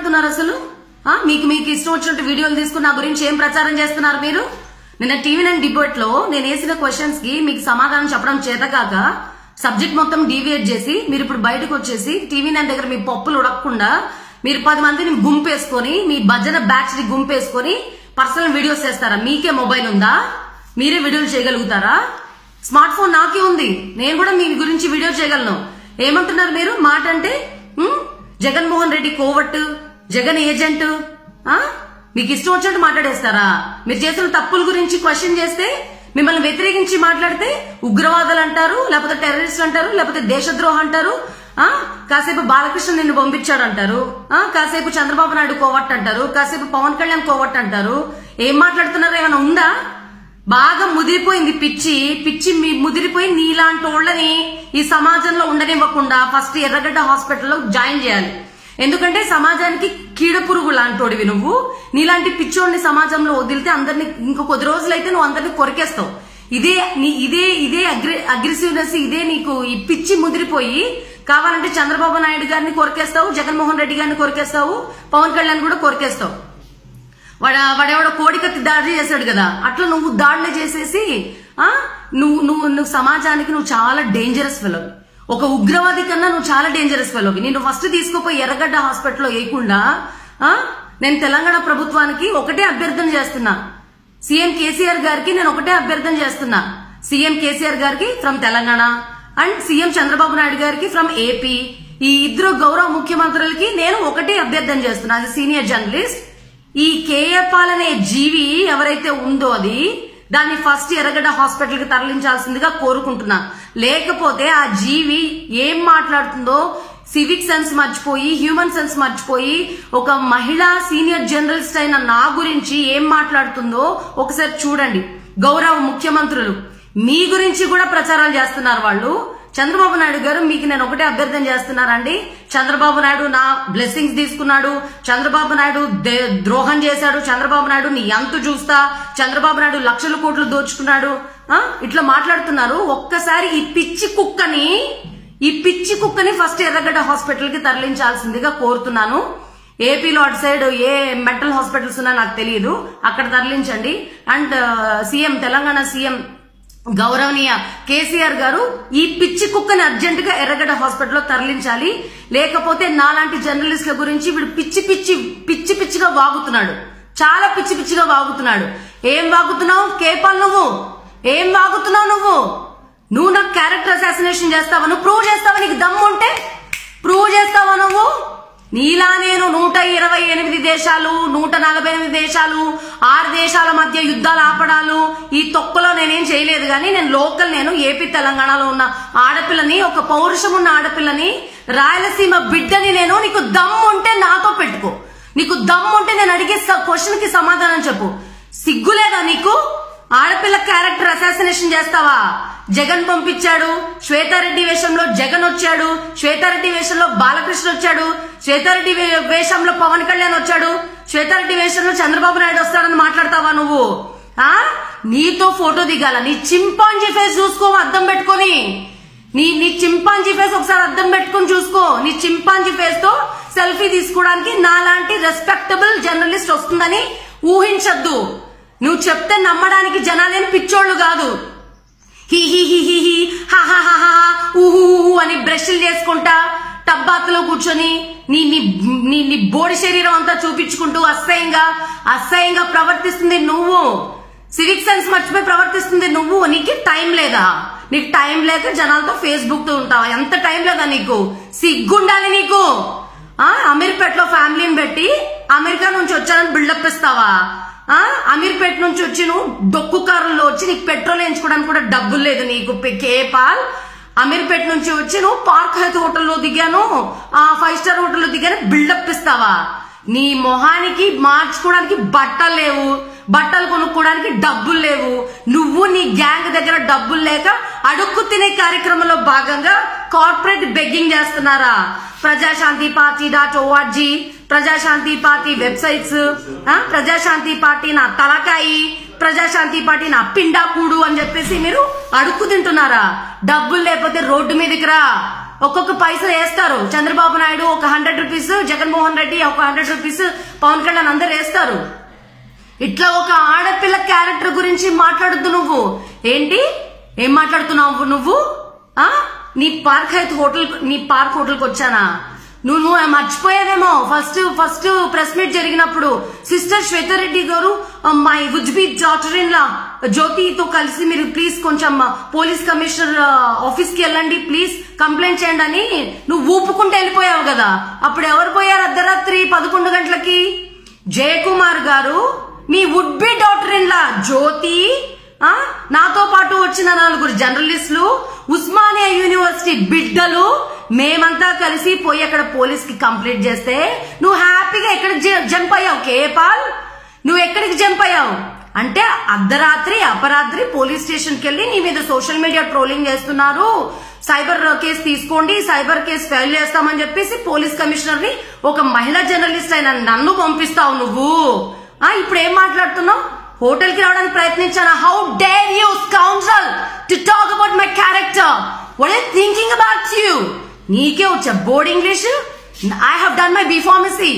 మాట్లాడుతున్నారు అసలు? మీకు ఇష్టం వచ్చినట్టు వీడియోలు తీసుకుని నా గురించి ఏం ప్రచారం చేస్తున్నారు మీరు? నిన్న TV9 డిబేట్ లో నేను వేసిన క్వశ్చన్స్ కి మీకు సమాధానం చెప్పడం చేతకాక సబ్జెక్ట్ మొత్తం డీవియేట్ చేసి మీరు ఇప్పుడు బయటకు వచ్చేసి TV9 దగ్గర మీ పప్పులు ఉడకకుండా మీరు 10 మందిని గుంపేసుకొని మీ భజన బ్యాచ్ ని గుంపేసుకొని పర్సనల్ వీడియోస్ చేస్తారా? మీకే మొబైల్ ఉందా? మీరే వీడియోలు చేయగలుగుతారా? స్మార్ట్ ఫోన్ నాకే ఉంది, నేను కూడా మీ గురించి వీడియో చేయగలను. ఏమంటున్నారు మీరు? మాట అంటే జగన్మోహన్ రెడ్డి కోవట్టు, జగన్ ఏజెంట్, మీకు ఇష్టం వచ్చినట్టు మాట్లాడేస్తారా? మీరు చేసిన తప్పుల గురించి క్వశ్చన్ చేస్తే మిమ్మల్ని వ్యతిరేకించి మాట్లాడితే ఉగ్రవాదులు అంటారు, లేకపోతే టెర్రరిస్ట్ అంటారు, లేకపోతే దేశద్రోహం అంటారు, కాసేపు బాలకృష్ణ నిన్ను పంపించాడు అంటారు, కాసేపు చంద్రబాబు నాయుడు కోవట్ అంటారు, కాసేపు పవన్ కళ్యాణ్ కోవట్ అంటారు. ఏం మాట్లాడుతున్నారు? ఏమైనా ఉందా? బాగా ముదిరిపోయింది పిచ్చి ముదిరిపోయి నీలాంటి వాళ్ళని ఈ సమాజంలో ఉండనివ్వకుండా ఫస్ట్ ఎర్రగడ్డ హాస్పిటల్లో జాయిన్ చేయాలి. ఎందుకంటే సమాజానికి కీడ పురుగు లాంటోడివి నువ్వు. నీలాంటి పిచ్చోడిని సమాజంలో వదిలితే అందరినీ ఇంకో కొద్ది రోజులైతే నువ్వు అందరినీ కొరికేస్తావు. ఇదే అగ్రెసివ్నెస్, ఇదే నీకు ఈ పిచ్చి ముదిరిపోయి కావాలంటే చంద్రబాబు నాయుడు గారిని కొరికేస్తావు, జగన్మోహన్ రెడ్డి గారిని కొరికేస్తావు, పవన్ కళ్యాణ్ కూడా కొరికేస్తావు. వాడెవడో కోడికత్తి దాడి చేశాడు కదా, అట్లా నువ్వు దాడులు చేసేసి నువ్వు సమాజానికి నువ్వు చాలా డేంజరస్ ఫెలో. ఒక ఉగ్రవాది కన్నా నువ్వు చాలా డేంజరస్ ఫెలోవి. నేను ఫస్ట్ తీసుకుపోయి ఎర్రగడ్డ హాస్పిటల్లో వేయకుండా నేను తెలంగాణ ప్రభుత్వానికి ఒకటే అభ్యర్థన చేస్తున్నా. సీఎం కేసీఆర్ గారికి నేను ఒకటే అభ్యర్థన చేస్తున్నా. సీఎం కేసీఆర్ గారికి from Telangana and CM Chandrababu Naidu గారికి ఫ్రమ్ ఏపీ. ఈ ఇద్దరు గౌరవ ముఖ్యమంత్రులకి నేను ఒకటే అభ్యర్థన చేస్తున్నా. అది సీనియర్ జర్నలిస్ట్. ఈ కేఏపాల్ అనే జీవి ఎవరైతే ఉందో అది దాన్ని ఫస్ట్ ఎర్రగడ్డ హాస్పిటల్ కి తరలించాల్సిందిగా కోరుకుంటున్నా. లేకపోతే ఆ జీవి ఏం మాట్లాడుతుందో సివిక్ సెన్స్ మర్చిపోయి, హ్యూమన్ సెన్స్ మర్చిపోయి, ఒక మహిళా సీనియర్ జర్నలిస్ట్ అయిన నా గురించి ఏం మాట్లాడుతుందో ఒకసారి చూడండి. గౌరవ ముఖ్యమంత్రులు మీ గురించి కూడా ప్రచారాలు చేస్తున్నారు వాళ్ళు. చంద్రబాబు నాయుడు గారు, మీకు నేను ఒకటే అభ్యర్థన చేస్తున్నారండి. చంద్రబాబు నాయుడు నా బ్లెస్సింగ్స్ తీసుకున్నాడు, చంద్రబాబు నాయుడు ద్రోహం చేశాడు, చంద్రబాబు నాయుడు నీ అంతు చూస్తా, చంద్రబాబు నాయుడు లక్షల కోట్లు దోచుకున్నాడు, ఇట్లా మాట్లాడుతున్నారు. ఒక్కసారి ఈ పిచ్చి కుక్కని ఫస్ట్ ఎర్రగడ్డ హాస్పిటల్ కి తరలించాల్సిందిగా కోరుతున్నాను. ఏపీలో అటు సైడ్ ఏ మెంటల్ హాస్పిటల్స్ ఉన్నా నాకు తెలియదు, అక్కడ తరలించండి. అండ్ తెలంగాణ సీఎం గౌరవనీయ కేసీఆర్ గారు ఈ పిచ్చి కుక్కని అర్జెంట్ గా ఎర్రగడ్డ హాస్పిటల్లో తరలించాలి. లేకపోతే నాలాంటి జర్నలిస్టుల గురించి వీడు పిచ్చిగా వాగుతున్నాడు, చాలా పిచ్చిగా వాగుతున్నాడు. ఏం వాగుతున్నావు కేపాల్? ఏం వాగుతున్నావు నువ్వు నాకు క్యారెక్టర్ అసాసినేషన్ చేస్తావా? నువ్వు ప్రూవ్ చేస్తావా? నీకు దమ్ము ఉంటే ప్రూవ్ చేస్తావా? నువ్వు నీలా నేను 128 దేశాలు, 148 దేశాలు, 6 దేశాల మధ్య యుద్ధాలు ఆపడాలు ఈ తొక్కలో నేనేం చేయలేదు. కానీ నేను ఏపీ తెలంగాణలో ఉన్న ఆడపిల్లని, ఒక పౌరుషం ఉన్న ఆడపిల్లని, రాయలసీమ బిడ్డని నేను. నీకు దమ్ము ఉంటే నాతో పెట్టుకో, నీకు దమ్ము ఉంటే నేను అడిగే క్వశ్చన్ కి సమాధానం చెప్పు. సిగ్గులేదా నీకు? ఆడపిల్ల క్యారెక్టర్ అసాసినేషన్ చేస్తావా? జగన్ పంపించాడు, శ్వేతారెడ్డి వేషంలో జగన్ వచ్చాడు, శ్వేతారెడ్డి వేషంలో బాలకృష్ణ వచ్చాడు, శ్వేతారెడ్డి వేషంలో పవన్ కళ్యాణ్ వచ్చాడు, శ్వేతారెడ్డి వేషంలో చంద్రబాబు నాయుడు వస్తాడని మాట్లాడతావా నువ్వు? నీతో ఫోటో దిగాల? నీ చింపాంజీ ఫేస్ చూసుకో అద్దం పెట్టుకొని. నీ చింపాంజీ ఫేస్ ఒకసారి అద్దం పెట్టుకొని చూసుకో. నీ చింపాంజీ ఫేస్ తో సెల్ఫీ తీసుకోవడానికి నాలాంటి రెస్పెక్టబుల్ జర్నలిస్ట్ వస్తుందని ఊహించద్దు. నువ్వు చెప్తే నమ్మడానికి జనాలేని పిచ్చోళ్లు కాదు. హీ అని బ్రష్లు చేసుకుంటా టబ్బాతులో కూర్చొని నీ బోడి శరీరం అంతా చూపించుకుంటూ అసహ్యంగా ప్రవర్తిస్తుంది నువ్వు. సివిక్ సెన్స్ మర్చిపోయి ప్రవర్తిస్తుంది నువ్వు. నీకు టైం లేదా? నీకు టైం లేక జనాలతో ఫేస్బుక్ తో ఉంటావా? ఎంత టైం లేదా నీకు? సిగ్గుండాలి నీకు. అమీర్పేటలో ఫ్యామిలీని పెట్టి అమెరికా నుంచి వచ్చానని బిల్డప్ ఇస్తావా? అమీర్పేట నుంచి వచ్చి నువ్వు డొక్కు కారులో వచ్చి నీకు పెట్రోల్ వేయించుకోవడానికి కూడా డబ్బులు లేదు నీకు కేపాల్. అమీర్పేట నుంచి వచ్చి నువ్వు పార్క్ హైత్ హోటల్లో దిగాను, 5 స్టార్ హోటల్లో దిగాను బిల్డప్ ఇస్తావా? నీ మొహానికి మార్చుకోవడానికి బట్టలు లేవు, బట్టలు కొనుక్కోవడానికి డబ్బులు లేవు. నువ్వు నీ గ్యాంగ్ దగ్గర డబ్బులు లేక అడుక్కు తినే కార్యక్రమంలో భాగంగా కార్పొరేట్ బెగ్గింగ్ చేస్తున్నారా? Prajashanti party .org, Prajashanti party websites, Prajashanti party నా తలకాయి, ప్రజాశాంతి పార్టీ నా పిండా కూడు అని చెప్పేసి మీరు అడుక్కు తింటున్నారా? డబ్బులు లేకపోతే రోడ్డు మీదకి రా, ఒక్కొక్క పైసలు వేస్తారు. చంద్రబాబు నాయుడు ఒక 100 రూపీస్, జగన్మోహన్ రెడ్డి ఒక 100 రూపీస్, పవన్ కళ్యాణ్ అందరు వేస్తారు. ఇట్లా ఒక ఆడపిల్ల క్యారెక్టర్ గురించి మాట్లాడద్దు. నువ్వు ఏంటి, ఏం మాట్లాడుతున్నావు నువ్వు? నీ పార్క్ హోటల్కి వచ్చానా? నువ్వు మర్చిపోయావేమో. ఫస్ట్ ప్రెస్ మీట్ జరిగినప్పుడు సిస్టర్ శ్వేతారెడ్డి గారు my would be daughter in law జ్యోతితో కలిసి మీరు ప్లీజ్ కొంచెం పోలీస్ కమిషనర్ ఆఫీస్ కి వెళ్ళండి, ప్లీజ్ కంప్లైంట్ చేయండి అని నువ్వు ఊపుకుంటూ వెళ్ళిపోయావు కదా. అప్పుడు ఎవరు పోయారు అర్ధరాత్రి 11 గంటలకి? జయకుమార్ గారు, మీ would be daughter in law Jyothi, నాతో పాటు వచ్చిన 4 జర్నలిస్టులు, ఉస్మానియా యూనివర్సిటీ బిడ్డలు, మేమంతా కలిసి పోయి అక్కడ పోలీస్ కి కంప్లైంట్ చేస్తే నువ్వు హ్యాపీగా ఎక్కడికి జంప్ అయ్యావు? కేపాల్, నువ్వు ఎక్కడికి జంప్ అయ్యావు అంటే అర్ధరాత్రి అపరాత్రి పోలీస్ స్టేషన్ కి వెళ్లి నీ మీద సోషల్ మీడియా ట్రోలింగ్ చేస్తున్నారు, సైబర్ కేసు తీసుకోండి, సైబర్ కేసు ఫైల్ చేస్తామని చెప్పేసి పోలీస్ కమిషనర్ ని ఒక మహిళా జర్నలిస్ట్ అయిన నన్ను పంపిస్తావు నువ్వు. ఇప్పుడు ఏం మాట్లాడుతున్నావు? హోటల్ కి రావడానికి ప్రయత్నించాను. How dare you scoundrel to talk about my character? What are thinking about you? నీకే వచ్చా board English? I have done my B pharmacy.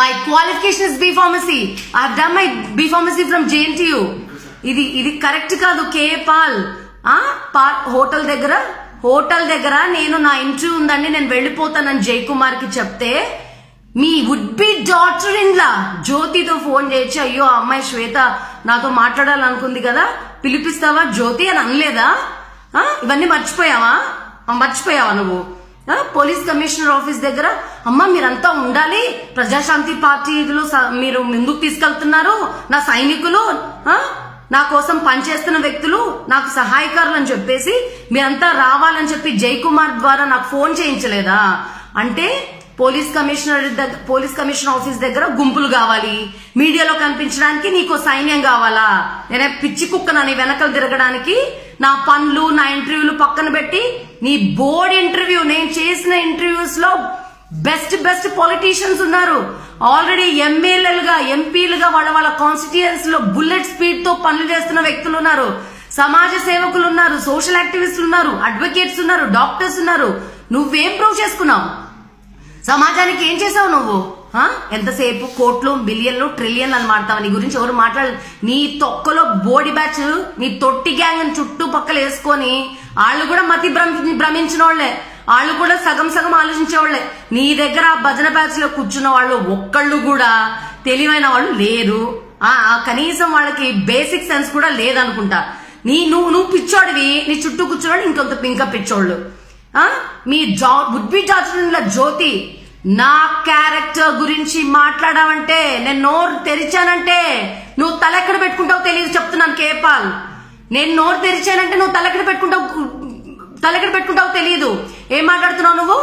My qualification is B pharmacy. I have done my B pharmacy from JNTU. ఇది correct కాదు KA Paul. Hotel దగ్గర నేను నా interview ఉందండి, నేను వెళ్ళిపోతానని జయకుమార్ కి చెప్తే మీ would be daughter in law జ్యోతితో ఫోన్ చేయించి, అయ్యో అమ్మాయి శ్వేత నాతో మాట్లాడాలనుకుంది కదా, పిలిపిస్తావా జ్యోతి అని అనలేదా? ఇవన్నీ మర్చిపోయావా నువ్వు? పోలీస్ కమిషనర్ ఆఫీస్ దగ్గర అమ్మ మీరంతా ఉండాలి, ప్రజాశాంతి పార్టీలో మీరు ముందుకు తీసుకెళ్తున్నారు, నా సైనికులు, నా కోసం పనిచేస్తున్న వ్యక్తులు, నాకు సహాయకారులు అని చెప్పేసి మీరంతా రావాలని చెప్పి జయకుమార్ ద్వారా నాకు ఫోన్ చేయించలేదా? అంటే పోలీస్ కమిషనర్ ఆఫీస్ దగ్గర గుంపులు కావాలి, మీడియాలో కనిపించడానికి నీకు సైన్యం కావాలా? నేనే పిచ్చి కుక్కనని వెనకలు తిరగడానికి నా పనులు నా ఇంటర్వ్యూలు పక్కన పెట్టి నీ బోర్డ్ ఇంటర్వ్యూ, నేను చేసిన ఇంటర్వ్యూస్ లో బెస్ట్ పొలిటీషియన్స్ ఉన్నారు, ఆల్రెడీ ఎమ్మెల్యేలుగా ఎంపీలుగా వాళ్ళ కాన్స్టిట్యూయన్స్ లో బుల్లెట్ స్పీడ్ తో పనులు చేస్తున్న వ్యక్తులు ఉన్నారు, సమాజ సేవకులు ఉన్నారు, సోషల్ యాక్టివిస్టులు ఉన్నారు, అడ్వకేట్స్ ఉన్నారు, డాక్టర్స్ ఉన్నారు. నువ్వేం ప్రూవ్ చేసుకున్నావు? సమాజానికి ఏం చేసావు నువ్వు? ఎంతసేపు కోట్లు బిలియన్లు ట్రిలియన్లు అని మాట్లాడతావు. నీ గురించి ఎవరు మాట్లాడదు. నీ తొక్కలో బోడీ బ్యాచ్, నీ తొట్టి గ్యాంగ్ చుట్టుపక్కల వేసుకొని వాళ్ళు కూడా మతి భ్రమించిన వాళ్లే, వాళ్ళు కూడా సగం ఆలోచించేవాళ్లే. నీ దగ్గర భజన బ్యాచ్ లో కూర్చున్న వాళ్ళు ఒక్కళ్ళు కూడా తెలివైన వాళ్ళు లేరు. కనీసం వాళ్ళకి బేసిక్ సెన్స్ కూడా లేదనుకుంటా. నువ్వు పిచ్చోడివి, నీ చుట్టూ కూర్చున్నాడు ఇంకా పిచ్చోళ్ళు. మీ వుడ్ బి డాటర్ జ్యోతి, నా క్యారెక్టర్ గురించి మాట్లాడావంటే, నేను నోరు తెరిచానంటే నువ్వు తలెక్కడ పెట్టుకుంటావు తెలియదు. చెప్తున్నాను కేపాల్, నేను నోరు తెరిచానంటే నువ్వు తలెక్కడ పెట్టుకుంటావు తెలియదు. ఏం మాట్లాడుతున్నావు నువ్వు?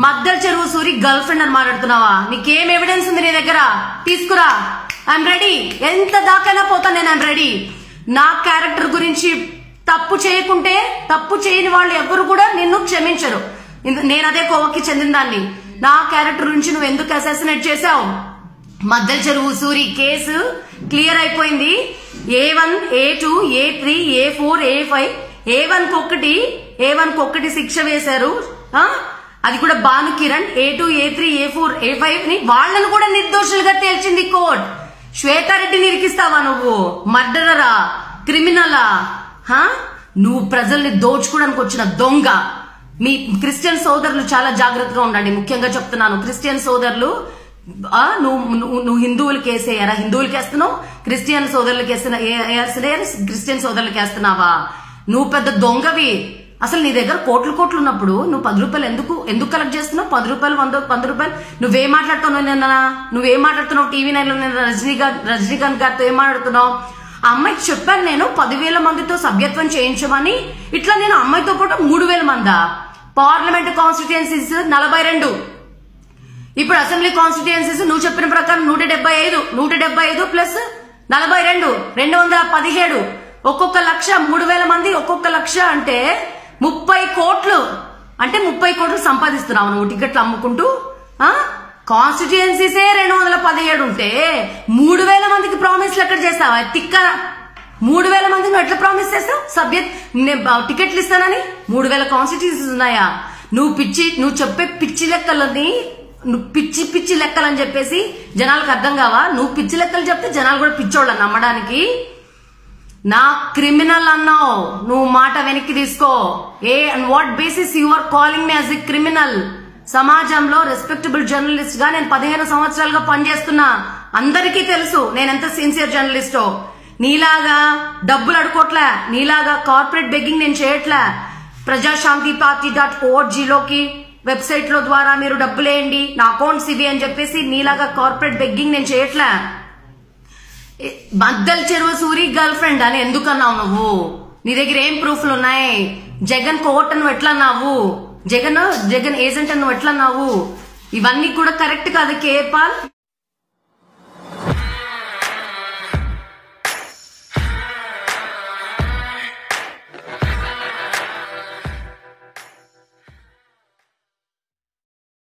మద్దెల చెరువు సూరి గర్ల్ ఫ్రెండ్ అని మాట్లాడుతున్నావా? నీకేం ఎవిడెన్స్ ఉంది నీ దగ్గర? తీసుకురా, ఐఎమ్ రెడీ. ఎంత దాకైనా పోతాను నేను, ఐఎమ్ రెడీ. నా క్యారెక్టర్ గురించి తప్పు చేయకుంటే, తప్పు చేయని వాళ్ళు ఎవరు కూడా నిన్ను క్షమించరు. నేను అదే కోవకి చెందిన దాన్ని. నా క్యారెక్టర్ గురించి నువ్వు ఎందుకు అసాసినేట్ చేశావు? మద్దెల చెరువు సూరి కేసు క్లియర్ అయిపోయింది. A1, A2, A3, A4, A5, A1 కి శిక్ష వేశారు. అది కూడా Bhanu Kiran. A2, A3, A4, A5 ని వాళ్ళను కూడా నిర్దోషులుగా తేల్చింది కోర్టు. శ్వేతారెడ్డిని ఇరికిస్తావా నువ్వు? మర్డరరా, క్రిమినలా? నువ్వు ప్రజల్ని దోచుకోవడానికి వచ్చిన దొంగ. మీ క్రిస్టియన్ సోదరులు చాలా జాగ్రత్తగా ఉండండి. ముఖ్యంగా చెప్తున్నాను, క్రిస్టియన్ సోదరులు, నువ్వు హిందువులకి వేసేయారా? హిందువులకి వేస్తున్నావు, క్రిస్టియన్ సోదరులకి క్రిస్టియన్ సోదరులకి వేస్తున్నావా? నువ్వు పెద్ద దొంగవి. అసలు నీ దగ్గర కోట్లు ఉన్నప్పుడు నువ్వు 10 రూపాయలు ఎందుకు కలెక్ట్ చేస్తున్నావు? 10 రూపాయలు 100 రూపాయలు నువ్వేం మాట్లాడుతున్నావు? టీవీ 9లో రజనీకాంత్ గారితో ఏం మాట్లాడుతున్నావు? ఆ అమ్మాయికి చెప్పాను నేను 10,000 మందితో సభ్యత్వం చేయించమని. ఇట్లా నేను అమ్మాయితో పాటు 3,000 మందా? పార్లమెంట్ కాన్స్టిట్యుయెన్సీస్ 42, ఇప్పుడు అసెంబ్లీ కాన్స్టిట్యుయెన్సీస్ నువ్వు చెప్పిన ప్రకారం 175 ప్లస్ 42 217. ఒక్కొక్క లక్ష 3,000 మంది, ఒక్కొక్క లక్ష అంటే 30 కోట్లు. అంటే 30 కోట్లు సంపాదిస్తున్నావు నువ్వు టికెట్లు అమ్ముకుంటూ. కాన్స్టిట్యుయెన్సీసే 217 ఉంటే 3,000 మందికి ప్రామిస్లు ఎక్కడ చేస్తావా? తిక్క 3,000 మందికి నువ్వు ఎట్లా ప్రామిస్ చేస్తావు టికెట్లు ఇస్తానని? 3,000 కాన్స్టిట్యుయెన్సీస్ ఉన్నాయా? నువ్వు చెప్పే పిచ్చి లెక్కలని నువ్వు పిచ్చి లెక్కలని చెప్పేసి జనాలకు అర్థం కావా? నువ్వు పిచ్చి లెక్కలు చెప్తే జనాలు కూడా పిచ్చోళ్ళని నమ్మడానికి. నా క్రిమినల్ అన్నావు, నువ్వు మాట వెనక్కి తీసుకో. And what basis you are calling me as a criminal? సమాజంలో రెస్పెక్టబుల్ జర్నలిస్ట్ గా నేను 15 సంవత్సరాలుగా పనిచేస్తున్నా. అందరికీ తెలుసు నేను ఎంత సిన్సియర్ జర్నలిస్టో. నీలాగా డబ్బులు అడుకోవట్లే, నీలాగా కార్పొరేట్ బెగ్గింగ్ నేను చేయట్లే. ప్రజాశాంతిపార్టీ.org వెబ్సైట్ లో ద్వారా మీరు డబ్బులేయండి, నా అకౌంట్స్ ఇవి అని చెప్పేసి నీలాగా కార్పొరేట్ బెగ్గింగ్ నేను చేయట్లే. బద్దల్ చెరువు సూరి గర్ల్ ఫ్రెండ్ అని ఎందుకన్నావు నువ్వు? నీ దగ్గర ఏం ప్రూఫ్లు ఉన్నాయి? జగన్ కోర్ట్ అని ఎట్లన్నావు? జగన్ ఏజెంట్ అని ఎట్లన్నావు? ఇవన్నీ కూడా కరెక్ట్ కాదు కేపాల్.